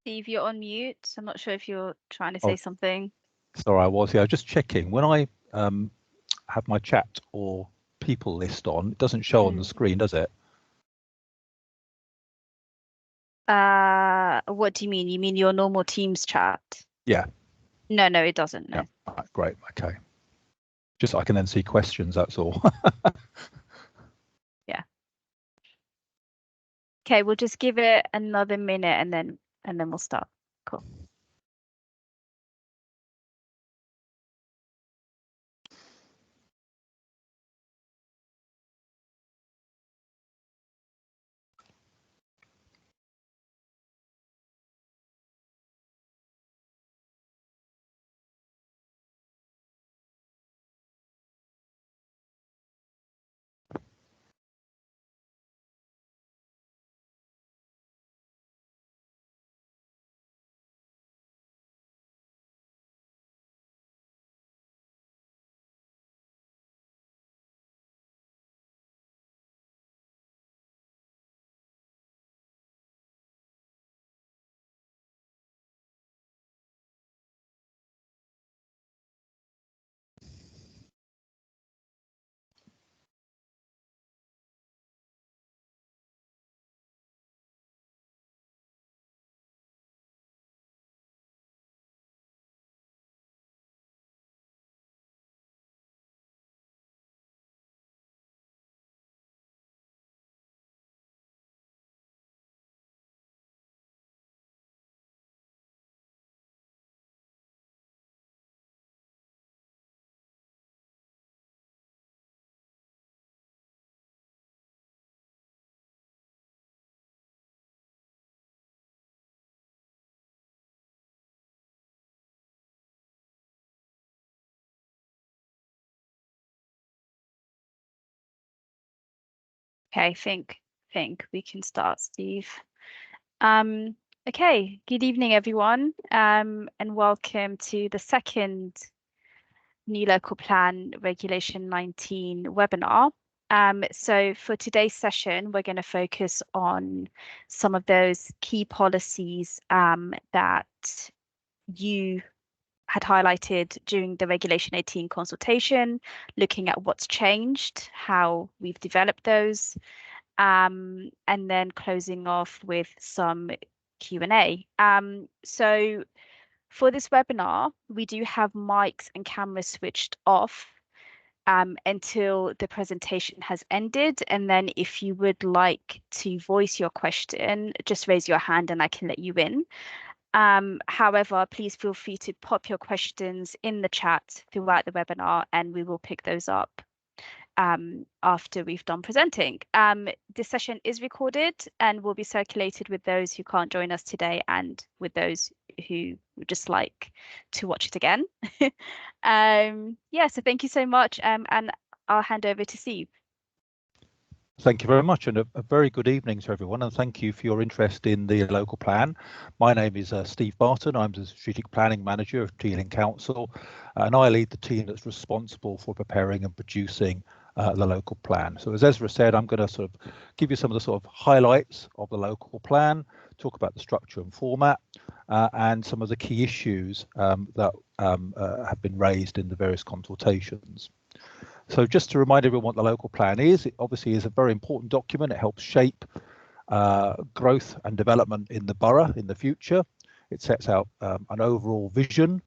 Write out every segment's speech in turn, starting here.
Steve, you're on mute. I'm not sure if you're trying to Oh, say something. sorry, I was. Yeah, just checking. When I have my chat or people list on, it doesn't show on the screen, does it? What do you mean? You mean your normal Teams chat? Yeah. No, no, it doesn't. Yeah. No. Right, great. Okay. Just so I can then see questions. That's all. Yeah. Okay, we'll just give it another minute and then we'll start. Cool. Okay, think we can start, Steve. Um, okay, good evening, everyone, and welcome to the second New Local Plan Regulation 19 webinar. So for today's session, we're going to focus on some of those key policies that you had highlighted during the Regulation 18 consultation, looking at what's changed, how we've developed those, and then closing off with some Q&A. So for this webinar, we do have mics and cameras switched off until the presentation has ended. And then if you would like to voice your question, just raise your hand and I can let you in. However, please feel free to pop your questions in the chat throughout the webinar and we will pick those up after we've done presenting. This session is recorded and will be circulated with those who can't join us today and with those who would just like to watch it again. Yeah, so thank you so much, and I'll hand over to Steve. Thank you very much, and a very good evening to everyone, and thank you for your interest in the local plan. My name is Steve Barton. I'm the Strategic Planning Manager of Teeling Council, and I lead the team that's responsible for preparing and producing the local plan. So as Ezra said, I'm going to sort of give you some of the sort of highlights of the local plan, talk about the structure and format, and some of the key issues that have been raised in the various consultations. So just to remind everyone what the local plan is, it obviously is a very important document. It helps shape growth and development in the borough in the future. It sets out an overall vision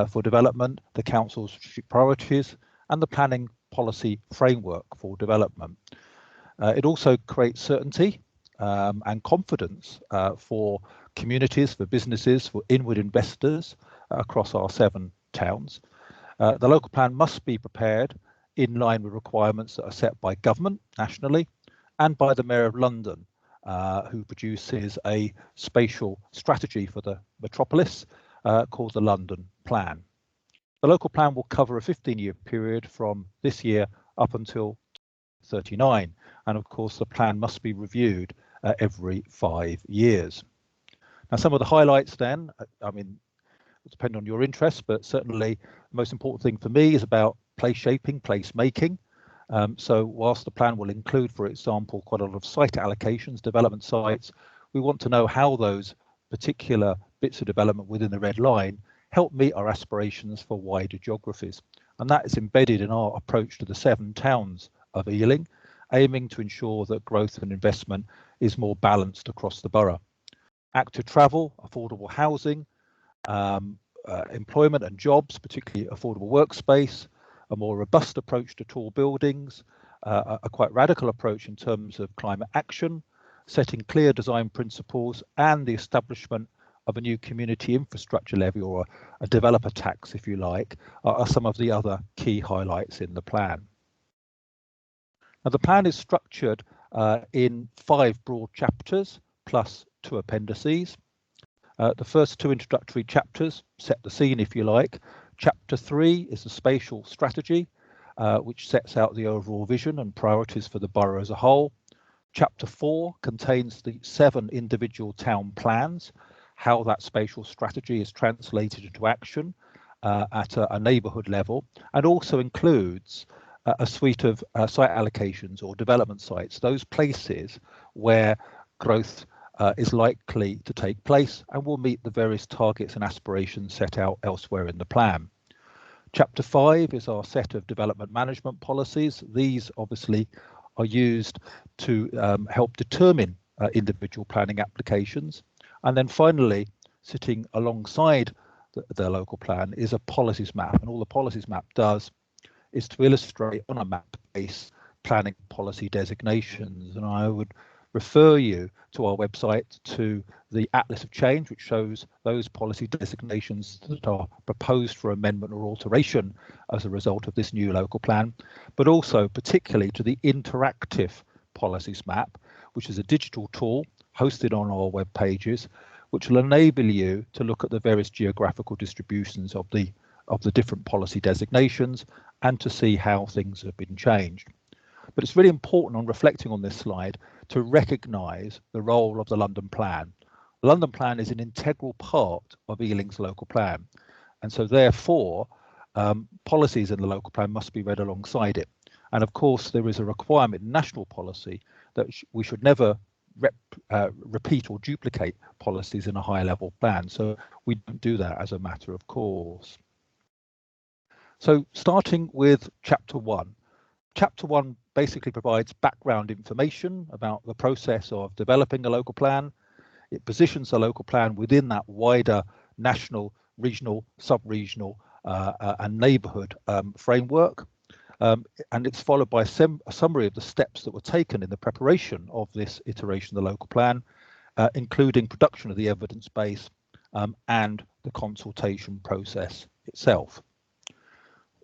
for development, the council's strategic priorities, and the planning policy framework for development. It also creates certainty and confidence for communities, for businesses, for inward investors across our 7 towns. The local plan must be prepared in line with requirements that are set by government nationally and by the Mayor of London, who produces a spatial strategy for the metropolis called the London Plan. The local plan will cover a 15-year period from this year up until 39, and of course the plan must be reviewed every 5 years. Now, some of the highlights then, I mean, it depends on your interests, but certainly the most important thing for me is about place shaping, place making. So whilst the plan will include, for example, quite a lot of site allocations, development sites, we want to know how those particular bits of development within the red line help meet our aspirations for wider geographies. And that is embedded in our approach to the 7 towns of Ealing, aiming to ensure that growth and investment is more balanced across the borough. Active travel, affordable housing, employment and jobs, particularly affordable workspace, a more robust approach to tall buildings, a quite radical approach in terms of climate action, setting clear design principles, and the establishment of a new community infrastructure levy, or a developer tax, if you like, are some of the other key highlights in the plan. Now, the plan is structured in 5 broad chapters plus 2 appendices. The first 2 introductory chapters set the scene, if you like. Chapter 3 is the spatial strategy, which sets out the overall vision and priorities for the borough as a whole. Chapter 4 contains the 7 individual town plans, how that spatial strategy is translated into action at a neighbourhood level, and also includes a suite of site allocations or development sites, those places where growth is likely to take place and will meet the various targets and aspirations set out elsewhere in the plan. Chapter 5 is our set of development management policies. These obviously are used to help determine individual planning applications. And then finally, sitting alongside the local plan is a policies map. And all the policies map does is to illustrate on a map base planning policy designations. And I would refer you to our website to the Atlas of Change, which shows those policy designations that are proposed for amendment or alteration as a result of this new local plan, but also particularly to the interactive policies map, which is a digital tool hosted on our web pages, which will enable you to look at the various geographical distributions of the different policy designations and to see how things have been changed. But it's really important on reflecting on this slide to recognise the role of the London Plan. The London Plan is an integral part of Ealing's local plan, and so therefore policies in the local plan must be read alongside it. And of course there is a requirement in national policy that we should never repeat or duplicate policies in a high level plan, so we don't do that as a matter of course. So starting with chapter 1. Chapter 1 basically provides background information about the process of developing a local plan. It positions the local plan within that wider national, regional, sub-regional and neighbourhood framework. And it's followed by a summary of the steps that were taken in the preparation of this iteration of the local plan, including production of the evidence base and the consultation process itself.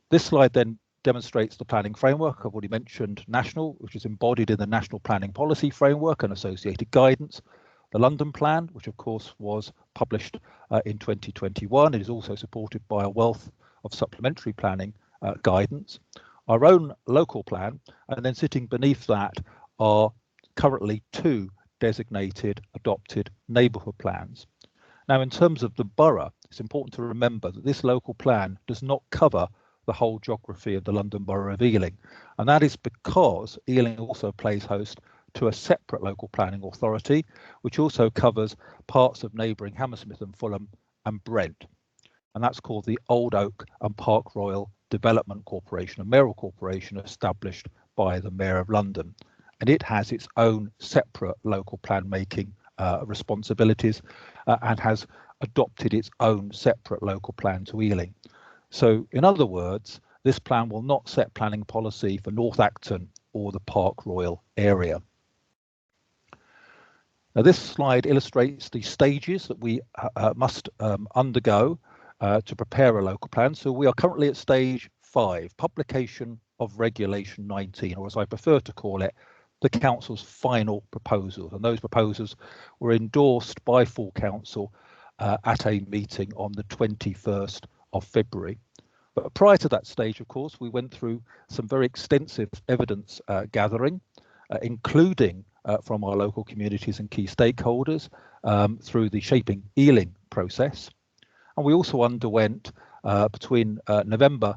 This slide then demonstrates the planning framework. I've already mentioned national, which is embodied in the National Planning Policy Framework and associated guidance. The London Plan, which of course was published in 2021. It is also supported by a wealth of supplementary planning guidance. Our own local plan, and then sitting beneath that are currently 2 designated adopted neighbourhood plans. Now, in terms of the borough, it's important to remember that this local plan does not cover the whole geography of the London Borough of Ealing, and that is because Ealing also plays host to a separate local planning authority, which also covers parts of neighbouring Hammersmith and Fulham and Brent, and that's called the Old Oak and Park Royal Development Corporation, a mayoral corporation established by the Mayor of London, and it has its own separate local plan making responsibilities and has adopted its own separate local plan to Ealing. So in other words, this plan will not set planning policy for North Acton or the Park Royal area. Now this slide illustrates the stages that we must undergo to prepare a local plan. So we are currently at stage 5, publication of Regulation 19, or as I prefer to call it, the Council's final proposals. And those proposals were endorsed by full Council at a meeting on the 21st of February. But prior to that stage, of course, we went through some very extensive evidence gathering, including from our local communities and key stakeholders through the Shaping Ealing process. And we also underwent between November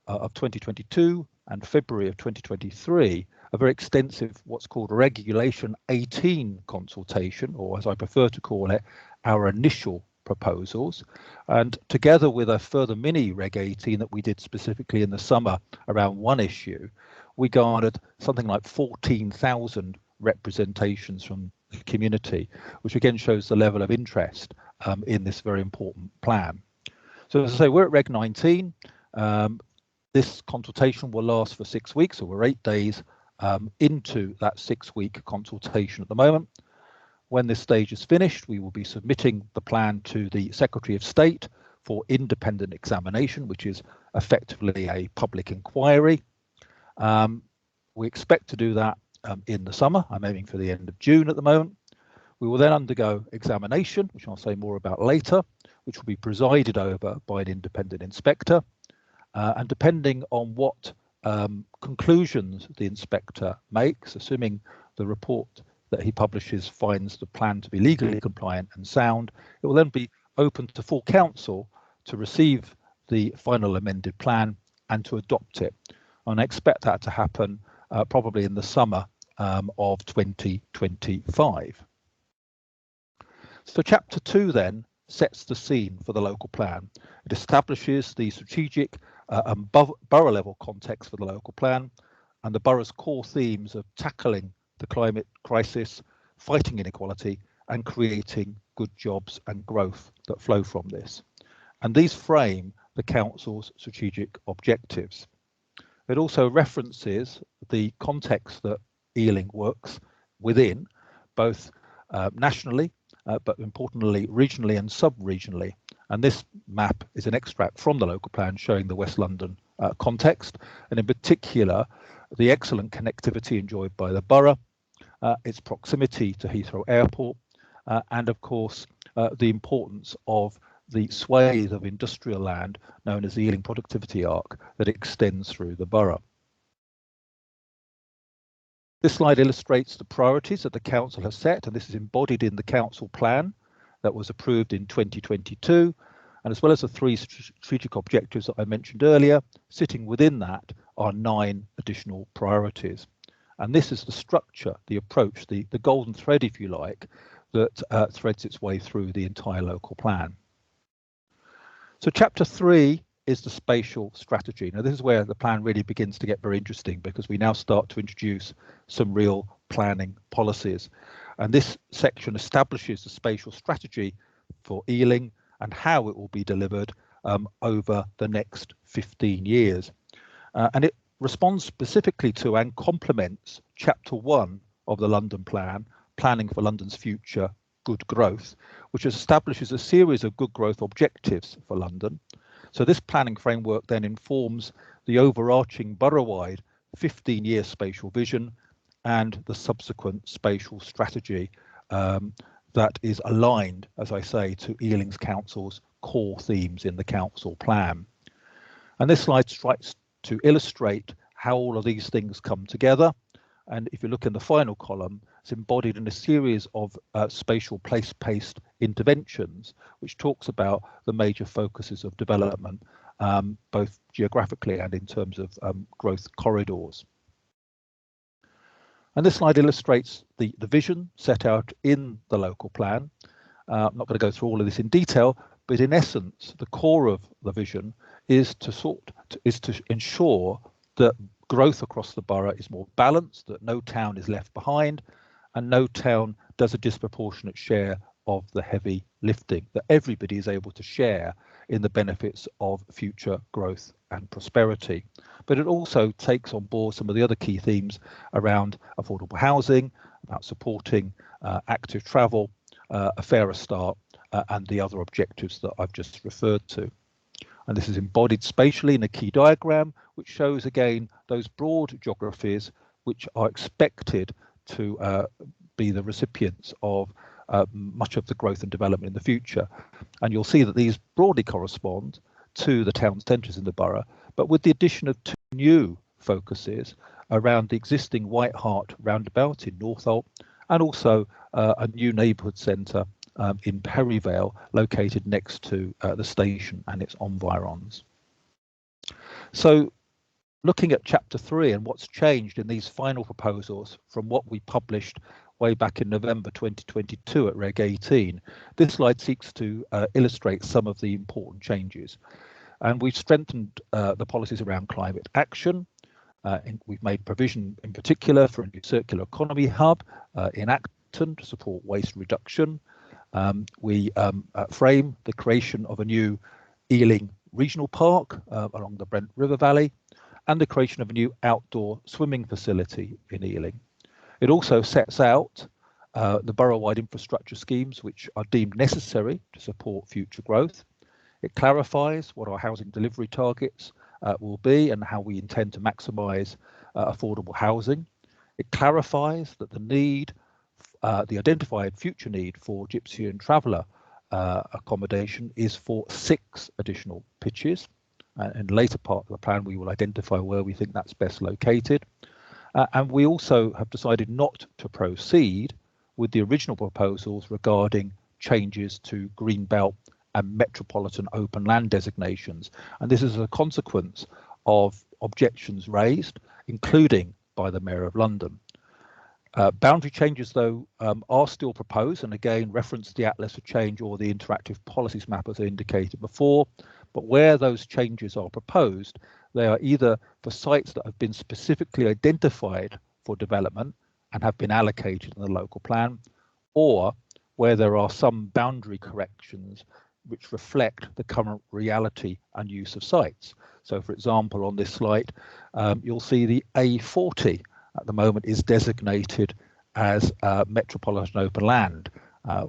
of 2022 and February of 2023, a very extensive what's called Regulation 18 consultation, or as I prefer to call it, our initial proposals. And together with a further mini Reg 18 that we did specifically in the summer around one issue, we garnered something like 14,000 representations from the community, which again shows the level of interest in this very important plan. So as I say, we're at Reg 19. This consultation will last for 6 weeks, so we're 8 days into that 6-week consultation at the moment. When this stage is finished, we will be submitting the plan to the Secretary of State for independent examination, which is effectively a public inquiry. We expect to do that in the summer. I'm aiming for the end of June at the moment. We will then undergo examination, which I'll say more about later, which will be presided over by an independent inspector. And depending on what conclusions the inspector makes, assuming the report that he publishes finds the plan to be legally compliant and sound, it will then be open to full council to receive the final amended plan and to adopt it. And I expect that to happen probably in the summer of 2025. So Chapter 2 then sets the scene for the local plan. It establishes the strategic and borough level context for the local plan and the borough's core themes of tackling the climate crisis, fighting inequality and creating good jobs and growth that flow from this. And these frame the council's strategic objectives. It also references the context that Ealing works within, both nationally, but importantly regionally and sub-regionally. And this map is an extract from the local plan showing the West London context, and in particular the excellent connectivity enjoyed by the borough, its proximity to Heathrow Airport, and of course the importance of the swathe of industrial land known as the Ealing Productivity Arc that extends through the borough. This slide illustrates the priorities that the council has set, and this is embodied in the council plan that was approved in 2022, and as well as the 3 strategic objectives that I mentioned earlier, sitting within that are 9 additional priorities. And this is the structure, the approach, the golden thread, if you like, that threads its way through the entire local plan. So Chapter 3 is the spatial strategy. Now this is where the plan really begins to get very interesting, because we now start to introduce some real planning policies. And this section establishes the spatial strategy for Ealing and how it will be delivered over the next 15 years. And it responds specifically to and complements Chapter 1 of the London Plan, Planning for London's Future Good Growth, which establishes a series of good growth objectives for London. So this planning framework then informs the overarching borough-wide 15-year spatial vision and the subsequent spatial strategy that is aligned, as I say, to Ealing's Council's core themes in the council plan. And this slide tries to illustrate how all of these things come together. And if you look in the final column, it's embodied in a series of spatial place-based interventions, which talks about the major focuses of development, both geographically and in terms of growth corridors. And this slide illustrates the vision set out in the local plan. I'm not going to go through all of this in detail, but in essence, the core of the vision is to ensure that growth across the borough is more balanced, that no town is left behind, and no town does a disproportionate share of the heavy lifting, that everybody is able to share in the benefits of future growth and prosperity. But it also takes on board some of the other key themes around affordable housing, about supporting active travel, a fairer start, and the other objectives that I've just referred to. And this is embodied spatially in a key diagram, which shows again those broad geographies which are expected to be the recipients of much of the growth and development in the future. And you'll see that these broadly correspond to the town centres in the borough, but with the addition of 2 new focuses around the existing White Hart roundabout in Northolt, and also a new neighbourhood centre in Perryvale, located next to the station and its environs. So looking at chapter 3 and what's changed in these final proposals from what we published way back in November 2022 at Reg 18, this slide seeks to illustrate some of the important changes. And we've strengthened the policies around climate action. We've made provision in particular for a new circular economy hub in Acton to support waste reduction. We frame the creation of a new Ealing Regional Park along the Brent River Valley, and the creation of a new outdoor swimming facility in Ealing. It also sets out the borough-wide infrastructure schemes which are deemed necessary to support future growth. It clarifies what our housing delivery targets will be and how we intend to maximise affordable housing. It clarifies that the identified future need for gypsy and traveller accommodation is for 6 additional pitches. In the later part of the plan, we will identify where we think that's best located. And we also have decided not to proceed with the original proposals regarding changes to Greenbelt and metropolitan open land designations. And this is a consequence of objections raised, including by the Mayor of London. Boundary changes, though, are still proposed, and again reference the Atlas for Change or the interactive policies map as I indicated before. But where those changes are proposed, they are either for sites that have been specifically identified for development and have been allocated in the local plan, or where there are some boundary corrections which reflect the current reality and use of sites. So, for example, on this slide, you'll see the A40 at the moment is designated as metropolitan open land,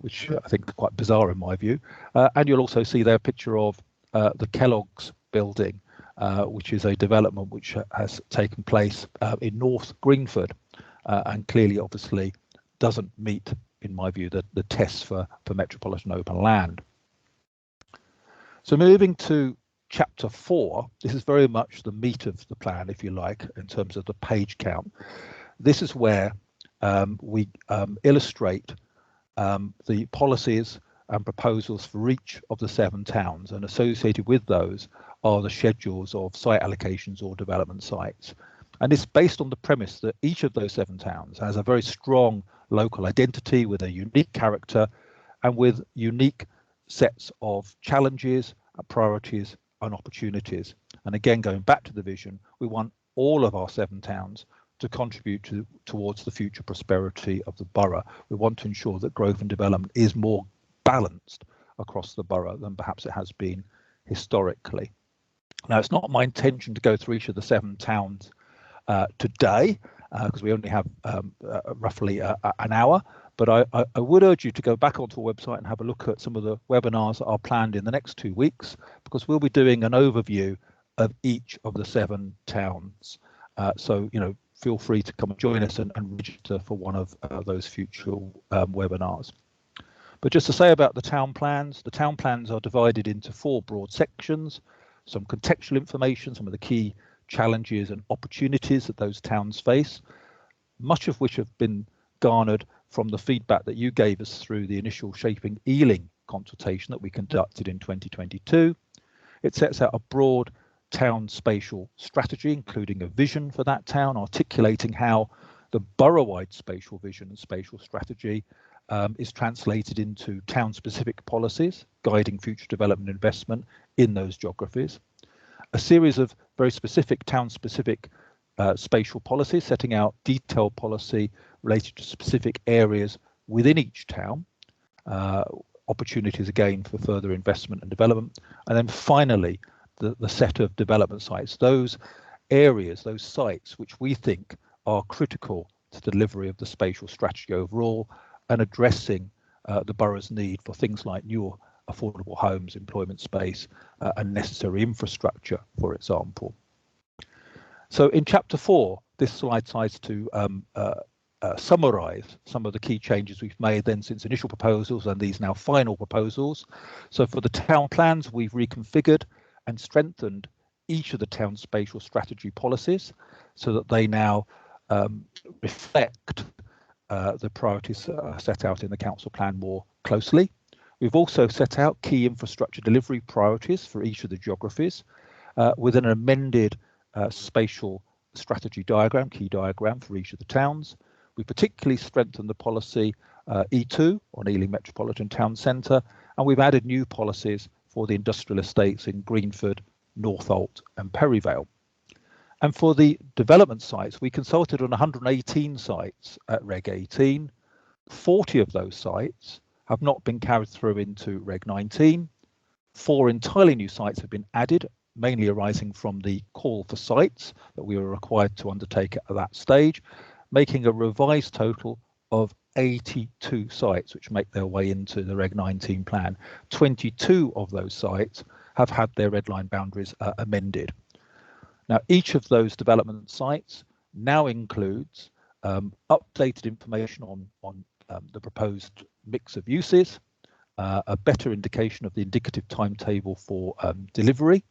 which I think is quite bizarre in my view. And you'll also see there a picture of the Kellogg's building, which is a development which has taken place in North Greenford, and clearly, obviously, doesn't meet, in my view, the tests for metropolitan open land. So moving to chapter 4, this is very much the meat of the plan, if you like, in terms of the page count. This is where we illustrate the policies and proposals for each of the 7 towns, and associated with those are the schedules of site allocations or development sites. And it's based on the premise that each of those 7 towns has a very strong local identity with a unique character and with unique sets of challenges, priorities and opportunities. And again, going back to the vision, we want all of our 7 towns to contribute towards the future prosperity of the borough. We want to ensure that growth and development is more balanced across the borough than perhaps it has been historically. Now, it's not my intention to go through each of the 7 towns today, because we only have roughly an hour, but I would urge you to go back onto our website and have a look at some of the webinars that are planned in the next 2 weeks, because we'll be doing an overview of each of the 7 towns. So, feel free to come and join us and register for one of those future webinars. But just to say about the town plans are divided into 4 broad sections, some contextual information, some of the key challenges and opportunities that those towns face, much of which have been garnered from the feedback that you gave us through the initial Shaping Ealing consultation that we conducted in 2022. It sets out a broad town spatial strategy, including a vision for that town, articulating how the borough-wide spatial vision and spatial strategy is translated into town-specific policies, guiding future development and investment in those geographies. A series of very specific town-specific spatial policies, setting out detailed policy related to specific areas within each town, opportunities again for further investment and development, and then finally the set of development sites, those areas, those sites which we think are critical to the delivery of the spatial strategy overall and addressing the borough's need for things like new affordable homes, employment space and necessary infrastructure, for example. So in chapter 4, this slide tries to summarise some of the key changes we've made then since initial proposals and these now final proposals. So for the town plans, we've reconfigured and strengthened each of the town spatial strategy policies so that they now reflect the priorities set out in the council plan more closely. We've also set out key infrastructure delivery priorities for each of the geographies with an amended spatial strategy diagram, key diagram for each of the towns. We particularly strengthened the policy E2 on Ealing Metropolitan Town Centre, and we've added new policies for the industrial estates in Greenford, Northolt and Perivale. And for the development sites, we consulted on 118 sites at Reg 18. 40 of those sites have not been carried through into Reg 19. 4 entirely new sites have been added, mainly arising from the call for sites that we were required to undertake at that stage, making a revised total of 82 sites which make their way into the Reg 19 plan. 22 of those sites have had their red line boundaries amended. Now, each of those development sites now includes updated information on the proposed mix of uses, a better indication of the indicative timetable for delivery,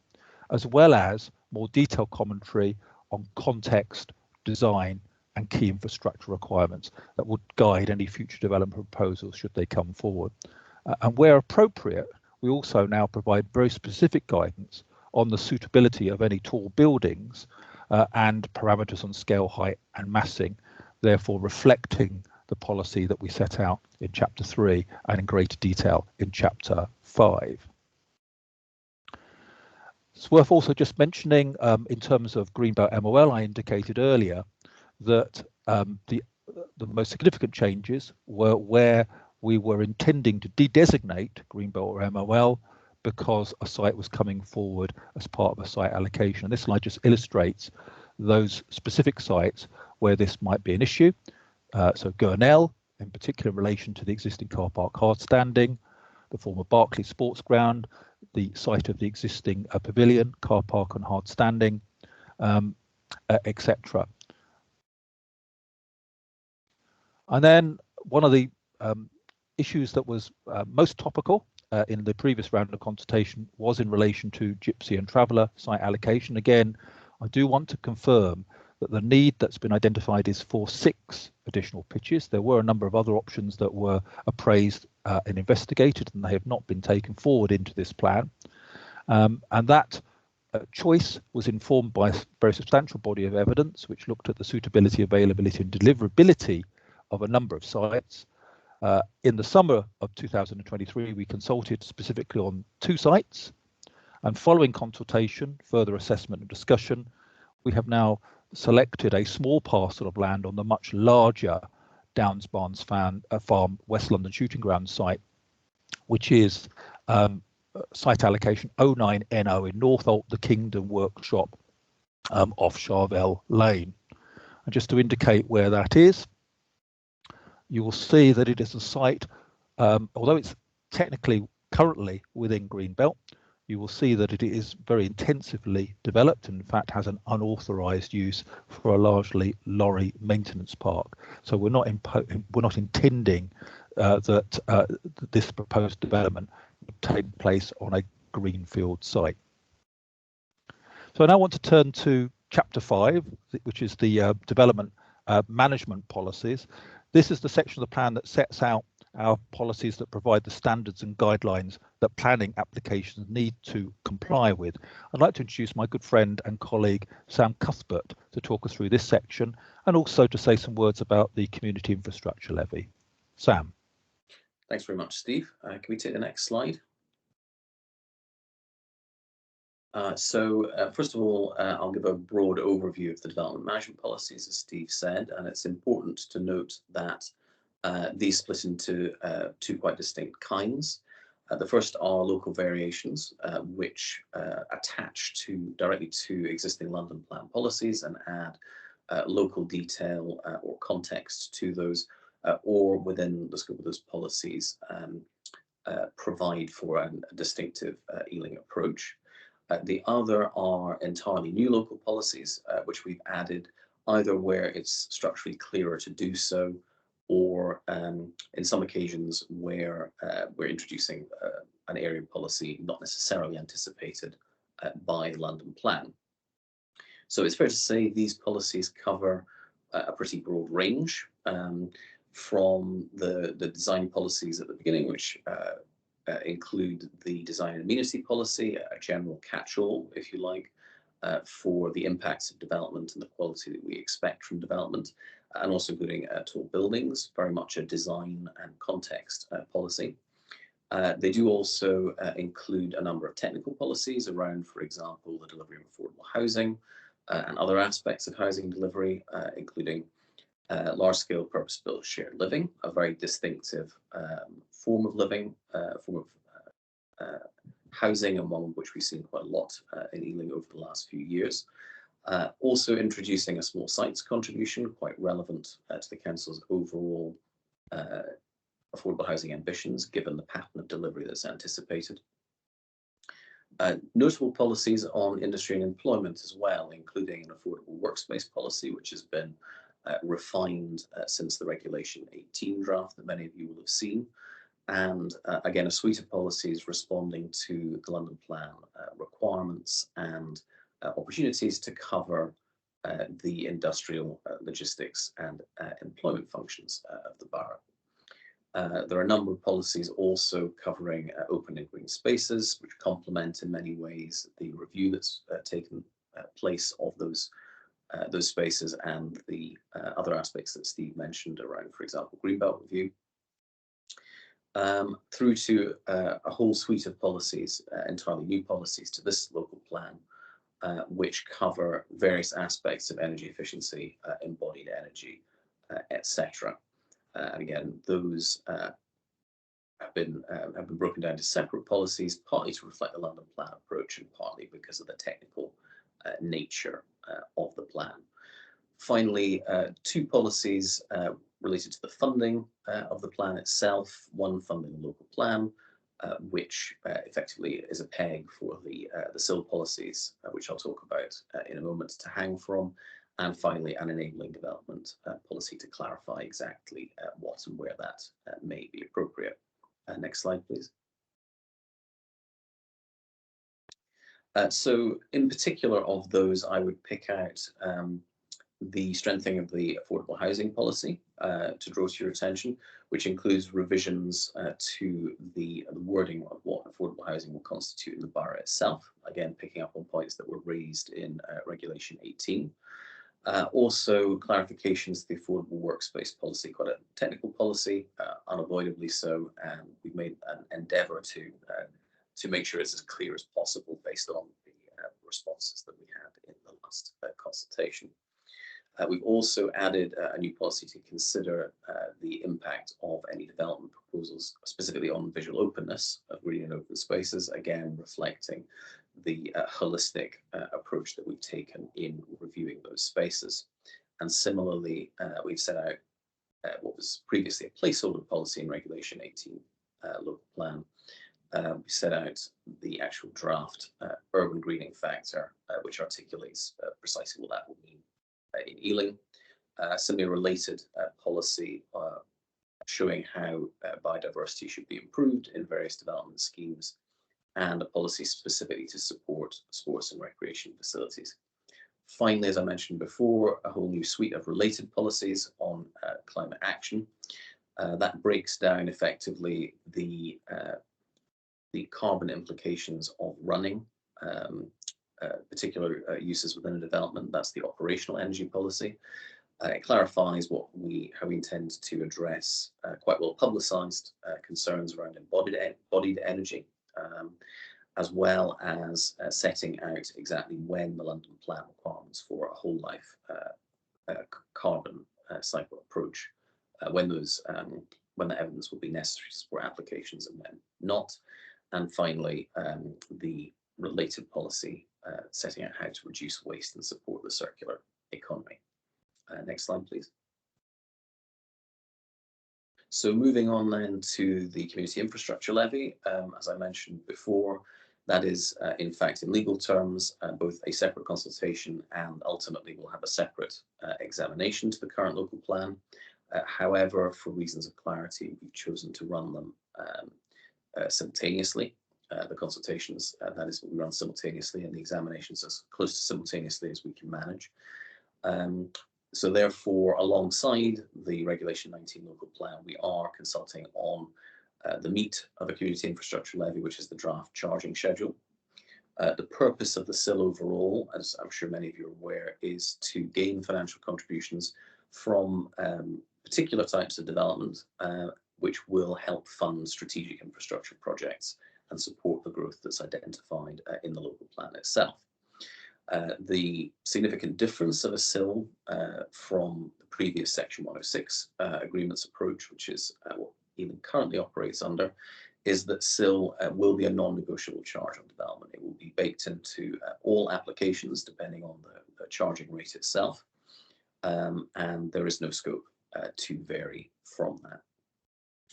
as well as more detailed commentary on context, design and key infrastructure requirements that would guide any future development proposals should they come forward. And where appropriate, we also now provide very specific guidance on the suitability of any tall buildings and parameters on scale, height and massing, therefore reflecting the policy that we set out in Chapter 3 and in greater detail in Chapter 5. It's worth also just mentioning in terms of Greenbelt MOL, I indicated earlier that the most significant changes were where we were intending to de-designate Greenbelt or MOL because a site was coming forward as part of a site allocation. And this slide just illustrates those specific sites where this might be an issue. So Gurnell, in particular in relation to the existing car park hard standing, the former Barclays Sports Ground, the site of the existing pavilion, car park and hard standing, etc. And then one of the issues that was most topical in the previous round of consultation was in relation to Gypsy and Traveller site allocation. Again, I do want to confirm that the need that's been identified is for 6 additional pitches. There were a number of other options that were appraised and investigated, and they have not been taken forward into this plan. And that choice was informed by a very substantial body of evidence, which looked at the suitability, availability and deliverability of a number of sites. In the summer of 2023, we consulted specifically on 2 sites, and following consultation, further assessment and discussion, we have now selected a small parcel of land on the much larger Downs Barnes Farm West London Shooting Ground site, which is site allocation 09NO in Northolt, the Kingdom Workshop off Charvel Lane. And just to indicate where that is, you will see that it is a site, although it's technically currently within Greenbelt, you will see that it is very intensively developed and in fact has an unauthorised use for a largely lorry maintenance park. So we're not intending that this proposed development would take place on a greenfield site. So I now want to turn to Chapter 5, which is the development management policies. This is the section of the plan that sets out our policies that provide the standards and guidelines that planning applications need to comply with. I'd like to introduce my good friend and colleague Sam Cuthbert to talk us through this section and also to say some words about the community infrastructure levy. Sam. Thanks very much, Steve. Can we take the next slide? First of all, I'll give a broad overview of the development management policies, as Steve said, and it's important to note that these split into 2 quite distinct kinds. The first are local variations, which attach directly to existing London plan policies and add local detail or context to those, or within the scope of those policies, provide for a distinctive Ealing approach. The other are entirely new local policies, which we've added either where it's structurally clearer to do so, or in some occasions where we're introducing an area policy not necessarily anticipated by London Plan. So it's fair to say these policies cover a pretty broad range, from the design policies at the beginning, which include the design and amenity policy, a general catch-all, if you like, for the impacts of development and the quality that we expect from development, and also including tall buildings, very much a design and context policy. They do also include a number of technical policies around, for example, the delivery of affordable housing and other aspects of housing delivery, including large-scale purpose-built shared living, a very distinctive form of living, form of housing, and one which we've seen quite a lot in Ealing over the last few years. Also introducing a small sites contribution, quite relevant to the council's overall affordable housing ambitions, given the pattern of delivery that's anticipated. Notable policies on industry and employment as well, including an affordable workspace policy, which has been refined since the Regulation 18 draft that many of you will have seen. And again, a suite of policies responding to the London Plan requirements and opportunities to cover the industrial, logistics and employment functions of the borough. There are a number of policies also covering open and green spaces, which complement in many ways the review that's taken place of those spaces and the other aspects that Steve mentioned around, for example, Greenbelt Review, through to a whole suite of policies, entirely new policies to this local plan, which cover various aspects of energy efficiency, embodied energy, etc. And again, those have been broken down to separate policies, partly to reflect the London Plan approach and partly because of the technical nature of the plan. Finally, two policies related to the funding of the plan itself. One, funding the local plan, which effectively is a peg for the SIL policies, which I'll talk about in a moment, to hang from. And finally, an enabling development policy to clarify exactly what and where that may be appropriate. Next slide, please. So in particular of those, I would pick out the strengthening of the affordable housing policy to draw to your attention, which includes revisions to the wording of what affordable housing will constitute in the borough itself, again picking up on points that were raised in Regulation 18. Also clarifications to the affordable workspace policy, quite a technical policy, unavoidably so, and we've made an endeavour to make sure it's as clear as possible based on the responses that we had in the last consultation. We've also added a new policy to consider the impact of any development proposals, specifically on visual openness of green and open spaces, again reflecting the holistic approach that we've taken in reviewing those spaces. And similarly, we've set out what was previously a placeholder policy in Regulation 18 local plan. We set out the actual draft urban greening factor, which articulates precisely what that will mean in Ealing. Similarly related policy showing how biodiversity should be improved in various development schemes, and a policy specifically to support sports and recreation facilities. Finally, as I mentioned before, a whole new suite of related policies on climate action. That breaks down effectively the carbon implications of running particular uses within a development. That's the operational energy policy. It clarifies how we intend to address quite well publicised concerns around embodied energy, as well as setting out exactly when the London Plan requirements for a whole life carbon cycle approach, when the evidence will be necessary to support applications and when not. And finally, the related policy setting out how to reduce waste and support the circular economy. Next slide, please. So moving on then to the community infrastructure levy, as I mentioned before, that is in fact in legal terms both a separate consultation and ultimately will have a separate examination to the current local plan. However, for reasons of clarity, we've chosen to run them simultaneously. The consultations, that is, we run simultaneously, and the examinations as close to simultaneously as we can manage. So therefore, alongside the Regulation 19 local plan, we are consulting on the meat of a community infrastructure levy, which is the draft charging schedule. The purpose of the SIL overall, as I'm sure many of you are aware, is to gain financial contributions from particular types of development which will help fund strategic infrastructure projects and support the growth that's identified in the local plan itself. The significant difference of a SIL from the previous Section 106 agreements approach, which is what Ealing currently operates under, is that SIL will be a non-negotiable charge on development. It will be baked into all applications depending on the charging rate itself, and there is no scope to vary from that.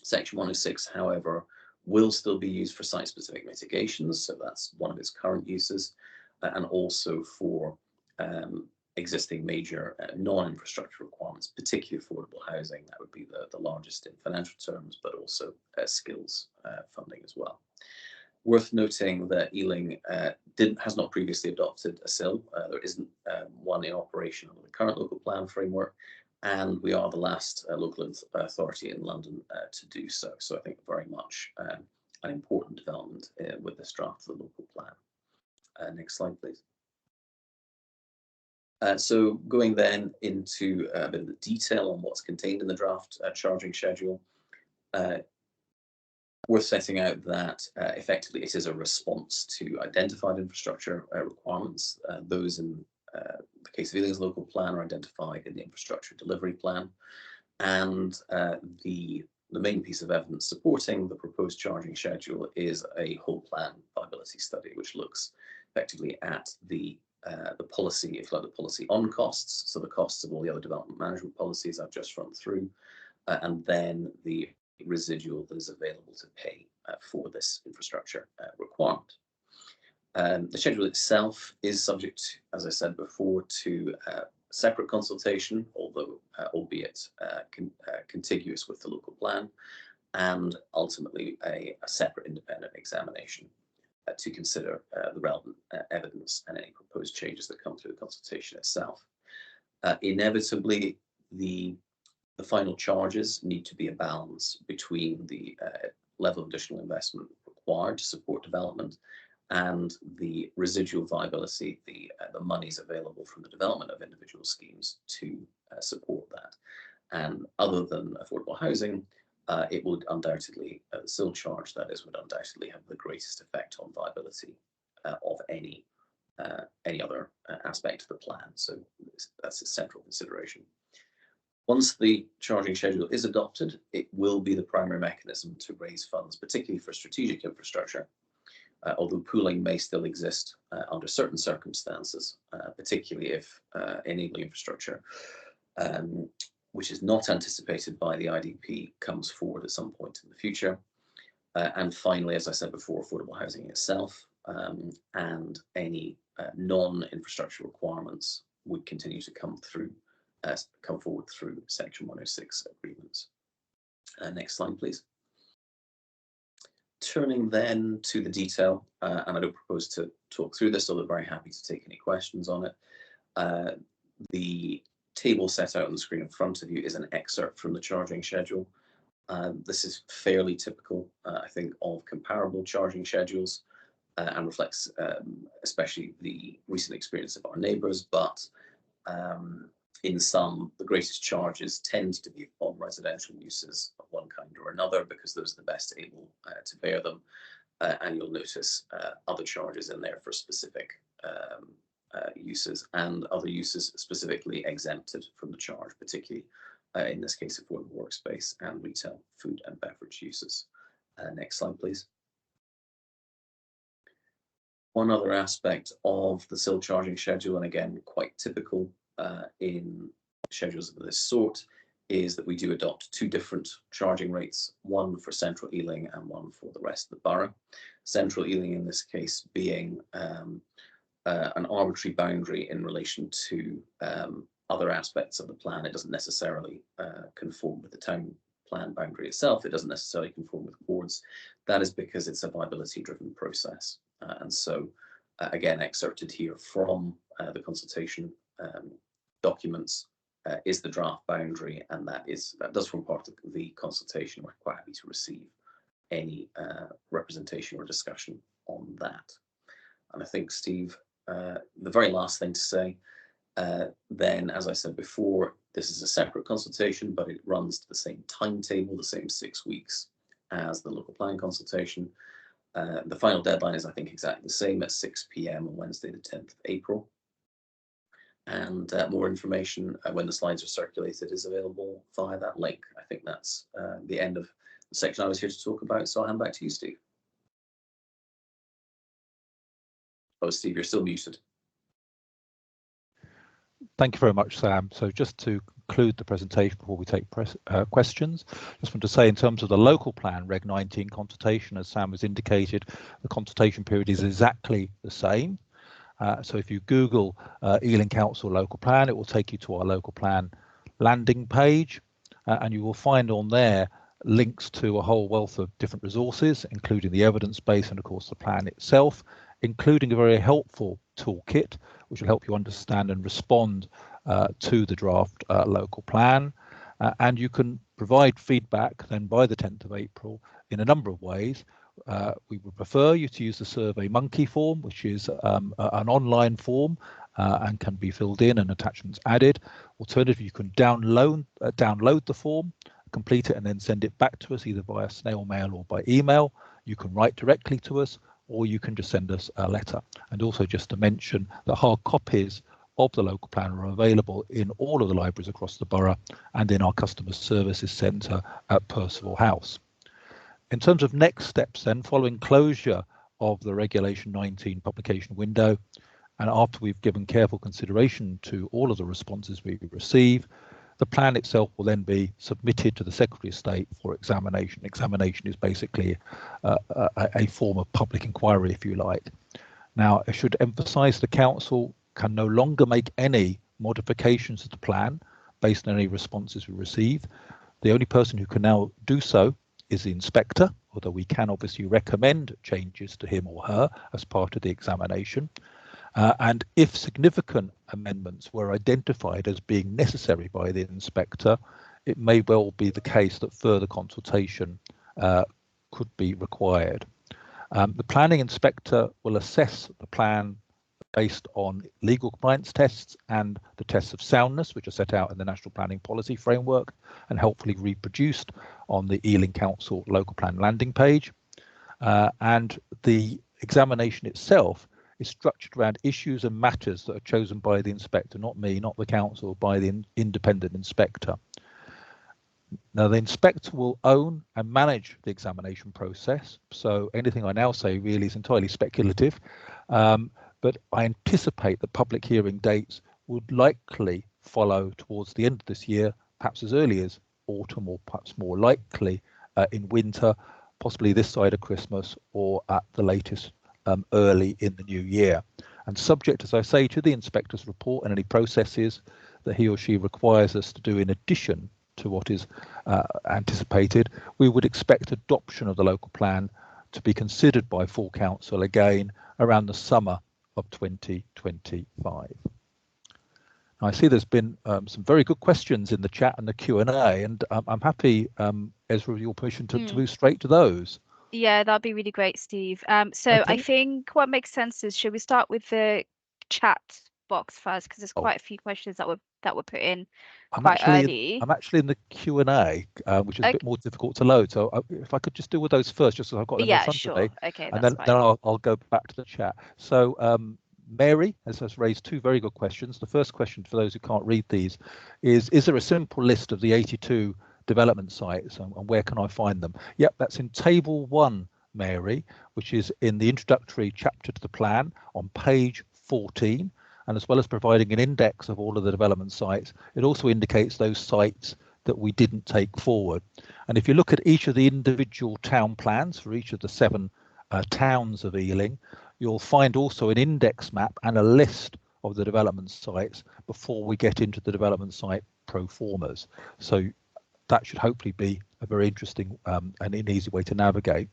Section 106, however, will still be used for site-specific mitigations, so that's one of its current uses, and also for existing major non-infrastructure requirements, particularly affordable housing. That would be the largest in financial terms, but also skills funding as well. Worth noting that Ealing has not previously adopted a SIL. There isn't one in operation under the current local plan framework, and we are the last local authority in London to do so. So I think very much an important development with this draft of the local plan. Next slide, please. So going then into a bit of the detail on what's contained in the draft charging schedule, worth setting out that effectively it is a response to identified infrastructure requirements. Those in the case of Ealing's local plan are identified in the infrastructure delivery plan, and the main piece of evidence supporting the proposed charging schedule is a whole plan viability study, which looks effectively at the policy, if you like, the policy on costs, so the costs of all the other development management policies I've just run through, and then the residual that is available to pay for this infrastructure requirement. The schedule itself is subject, as I said before, to separate consultation, although albeit contiguous with the local plan, and ultimately a separate independent examination to consider the relevant evidence and any proposed changes that come through the consultation itself. Inevitably, the final charges need to be a balance between the level of additional investment required to support development and the residual viability, the monies available from the development of individual schemes to support that. And other than affordable housing, it would undoubtedly, the SIL charge that is, would undoubtedly have the greatest effect on viability of any other aspect of the plan. So that's a central consideration. Once the charging schedule is adopted, it will be the primary mechanism to raise funds, particularly for strategic infrastructure, although pooling may still exist under certain circumstances, particularly if enabling infrastructure, which is not anticipated by the IDP, comes forward at some point in the future. And finally, as I said before, affordable housing itself and any non-infrastructure requirements would continue to come forward through Section 106 agreements. Next slide, please. Turning then to the detail, and I don't propose to talk through this, although very happy to take any questions on it. The table set out on the screen in front of you is an excerpt from the charging schedule. This is fairly typical, I think, of comparable charging schedules and reflects especially the recent experience of our neighbours, but in some, the greatest charges tend to be on residential uses of one kind or another, because those are the best able to bear them. And you'll notice other charges in there for specific uses, and other uses specifically exempted from the charge, particularly in this case, affordable workspace and retail, food and beverage uses. Next slide, please. One other aspect of the SIL charging schedule, and again, quite typical in schedules of this sort, is that we do adopt two different charging rates, one for central Ealing and one for the rest of the borough. Central Ealing in this case being an arbitrary boundary in relation to other aspects of the plan. It doesn't necessarily conform with the town plan boundary itself. It doesn't necessarily conform with boards. That is because it's a viability driven process. And so again, excerpted here from the consultation documents is the draft boundary, and that does form part of the consultation. We're quite happy to receive any representation or discussion on that. And I think, Steve, the very last thing to say, then, as I said before, this is a separate consultation, but it runs to the same timetable, the same 6 weeks as the local planning consultation. The final deadline is, I think, exactly the same at 6 p.m. on Wednesday, the 10th of April. And more information when the slides are circulated is available via that link. I think that's the end of the section I was here to talk about. So I'll hand back to you, Steve. Oh, Steve, you're still muted. Thank you very much, Sam. So just to conclude the presentation before we take questions, just want to say in terms of the local plan Reg 19 consultation, as Sam has indicated, the consultation period is exactly the same. So if you Google Ealing Council local plan, it will take you to our local plan landing page, and you will find on there links to a whole wealth of different resources, including the evidence base and of course the plan itself, including a very helpful toolkit which will help you understand and respond to the draft local plan. And you can provide feedback then by the 10th of April in a number of ways. We would prefer you to use the SurveyMonkey form, which is an online form and can be filled in and attachments added. Alternatively, you can download the form, complete it and then send it back to us either via snail mail or by email. You can write directly to us, or you can just send us a letter. And also just to mention that hard copies of the local plan are available in all of the libraries across the borough and in our customer services centre at Percival House. In terms of next steps then, following closure of the Regulation 19 publication window, and after we've given careful consideration to all of the responses we receive, the plan itself will then be submitted to the Secretary of State for examination. Examination is basically a form of public inquiry, if you like. Now, I should emphasise the Council can no longer make any modifications to the plan based on any responses we receive. The only person who can now do so is the inspector, although we can obviously recommend changes to him or her as part of the examination. And if significant amendments were identified as being necessary by the inspector, it may well be the case that further consultation could be required. The planning inspector will assess the plan based on legal compliance tests and the tests of soundness, which are set out in the National Planning Policy Framework and helpfully reproduced on the Ealing Council local plan landing page. And the examination itself is structured around issues and matters that are chosen by the inspector, not me, not the council, by the independent inspector. Now, the inspector will own and manage the examination process, so anything I now say really is entirely speculative, but I anticipate that public hearing dates would likely follow towards the end of this year, perhaps as early as autumn, or perhaps more likely in winter, possibly this side of Christmas, or at the latest early in the new year. And subject, as I say, to the inspector's report and any processes that he or she requires us to do in addition to what is anticipated, we would expect adoption of the local plan to be considered by full council again around the summer of 2025. Now, I see there's been some very good questions in the chat and the Q&A, and I'm happy, Ezra, with your permission to move straight to those. Yeah, that'd be really great, Steve. So Okay. I think what makes sense is, should we start with the chat box first, because there's quite a few questions that were put in quite early. I'm actually in the Q&A, which is a bit more difficult to load. So if I could just deal with those first, just so I've got them in front of me. Okay, and that's then fine. I'll go back to the chat. So Mary has raised two very good questions. The first question, for those who can't read these, is there a simple list of the 82 development sites, and where can I find them? Yep, that's in table 1, Mary, which is in the introductory chapter to the plan on page 14. And as well as providing an index of all of the development sites, it also indicates those sites that we didn't take forward. And if you look at each of the individual town plans for each of the 7 towns of Ealing, you'll find also an index map and a list of the development sites before we get into the development site pro formas. So that should hopefully be a very interesting and an easy way to navigate.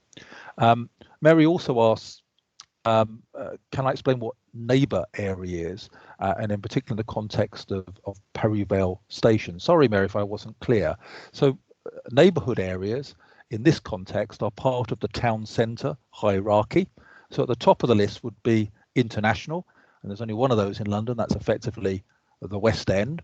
Mary also asks, can I explain what neighbour area is, and in particular in the context of Perryvale Station? Sorry, Mary, if I wasn't clear. So neighbourhood areas in this context are part of the town centre hierarchy. So at the top of the list would be international, and there's only one of those in London. That's effectively the West End.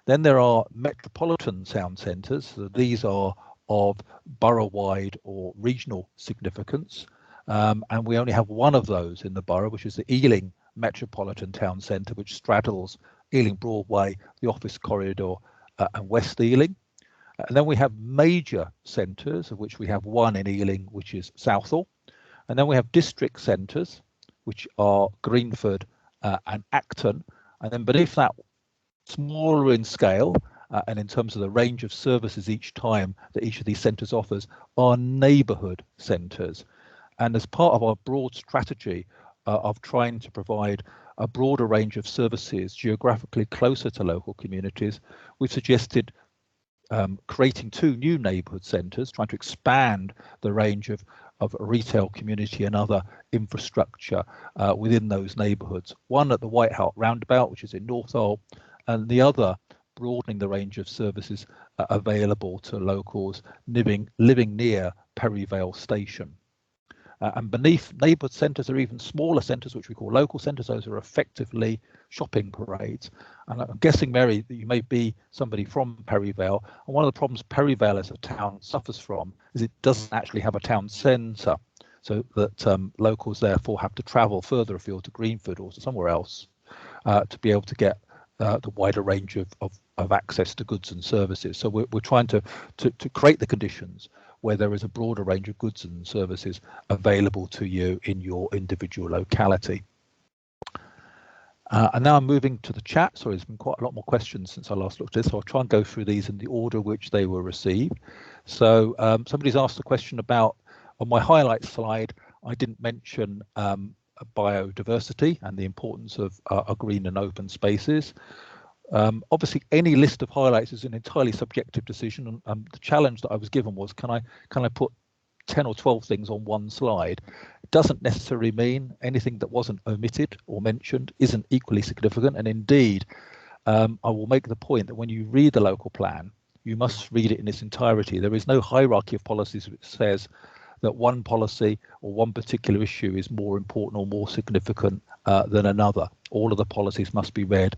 Then there are metropolitan town centres. So these are of borough-wide or regional significance, and we only have one of those in the borough, which is the Ealing Metropolitan Town Centre, which straddles Ealing Broadway, the Office Corridor, and West Ealing. And then we have major centres, of which we have one in Ealing, which is Southall. And then we have district centres, which are Greenford and Acton. And then beneath that, smaller in scale and in terms of the range of services each time that each of these centres offers, are neighbourhood centres. And as part of our broad strategy of trying to provide a broader range of services geographically closer to local communities, we've suggested creating 2 new neighbourhood centres, trying to expand the range of retail, community and other infrastructure within those neighbourhoods. One at the White Hart Roundabout, which is in Northolt, and the other broadening the range of services available to locals living near Perivale Station. And beneath neighbourhood centres are even smaller centres, which we call local centres. Those are effectively shopping parades. And I'm guessing, Mary, that you may be somebody from Perivale. And one of the problems Perivale as a town suffers from is it doesn't actually have a town centre, so that locals therefore have to travel further afield to Greenford or to somewhere else to be able to get the wider range of access to goods and services. So we're trying to create the conditions where there is a broader range of goods and services available to you in your individual locality. And now I'm moving to the chat. Sorry, there's been quite a lot more questions since I last looked at this, so I'll try and go through these in the order which they were received. So somebody's asked a question about, on my highlights slide, I didn't mention biodiversity and the importance of green and open spaces. Obviously, any list of highlights is an entirely subjective decision, and the challenge that I was given was, can I put 10 or 12 things on one slide? It doesn't necessarily mean anything that wasn't omitted or mentioned isn't equally significant. And indeed, I will make the point that when you read the local plan, you must read it in its entirety. There is no hierarchy of policies which says that one policy or one particular issue is more important or more significant than another. All of the policies must be read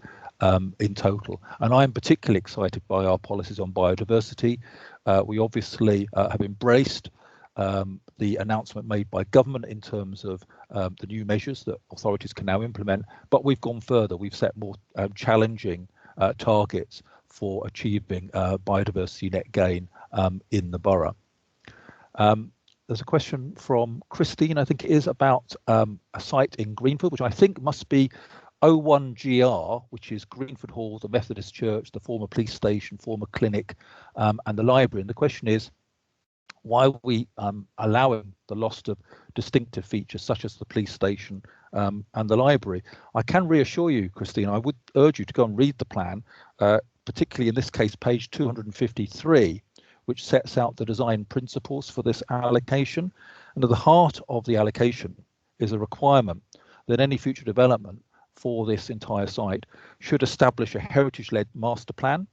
in total. And I'm particularly excited by our policies on biodiversity. We obviously have embraced the announcement made by government in terms of the new measures that authorities can now implement, but we've gone further. We've set more challenging targets for achieving biodiversity net gain in the borough. There's a question from Christine, I think it is, about a site in Greenford, which I think must be O1GR, which is Greenford Hall, the Methodist Church, the former police station, former clinic, and the library. And the question is, why are we allowing the loss of distinctive features such as the police station and the library? I can reassure you, Christine, I would urge you to go and read the plan, particularly in this case, page 253, which sets out the design principles for this allocation. And at the heart of the allocation is a requirement that any future development for this entire site should establish a heritage-led master plan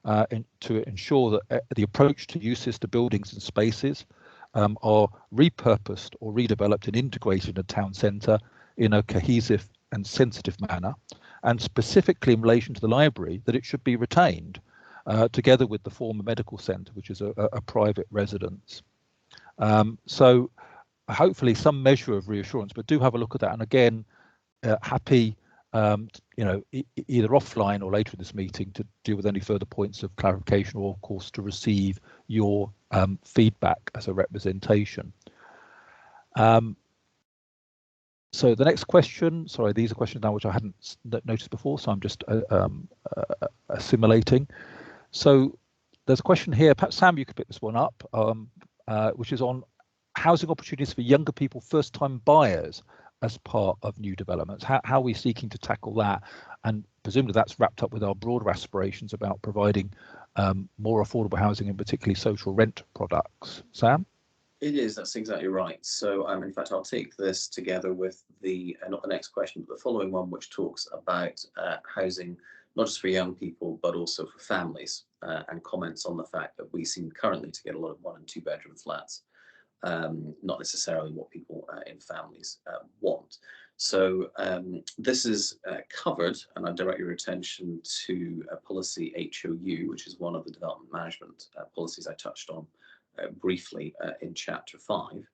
to ensure that the approach to uses to buildings and spaces are repurposed or redeveloped and integrated in a town centre in a cohesive and sensitive manner, and specifically in relation to the library, that it should be retained together with the former medical centre, which is a private residence. So hopefully some measure of reassurance, but do have a look at that. And again, happy either offline or later in this meeting to deal with any further points of clarification, or of course to receive your feedback as a representation. So the next question, sorry, these are questions now which I hadn't noticed before, so I'm just assimilating. So there's a question here, perhaps Sam, you could pick this one up, which is on housing opportunities for younger people, first-time buyers as part of new developments. How are we seeking to tackle that? And presumably that's wrapped up with our broader aspirations about providing more affordable housing and particularly social rent products. Sam? It is, that's exactly right. So in fact, I'll take this together with the, not the next question, but the following one, which talks about housing, not just for young people, but also for families, and comments on the fact that we seem currently to get a lot of 1 and 2 bedroom flats, not necessarily what people in families want. So this is covered, and I direct your attention to policy HOU, which is one of the development management policies I touched on briefly in chapter 5.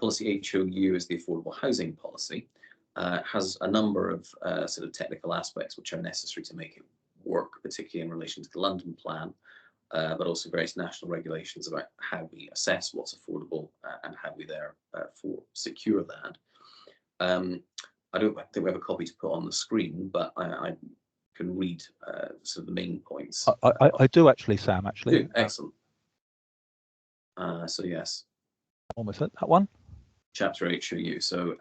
Policy HOU is the affordable housing policy, has a number of sort of technical aspects which are necessary to make it work, particularly in relation to the London plan, but also various national regulations about how we assess what's affordable and how we therefore secure that. I don't think we have a copy to put on the screen, but I can read sort of the main points. I do actually, Sam, actually. Do. Excellent. So yes. Almost at that one. Chapter HOU. So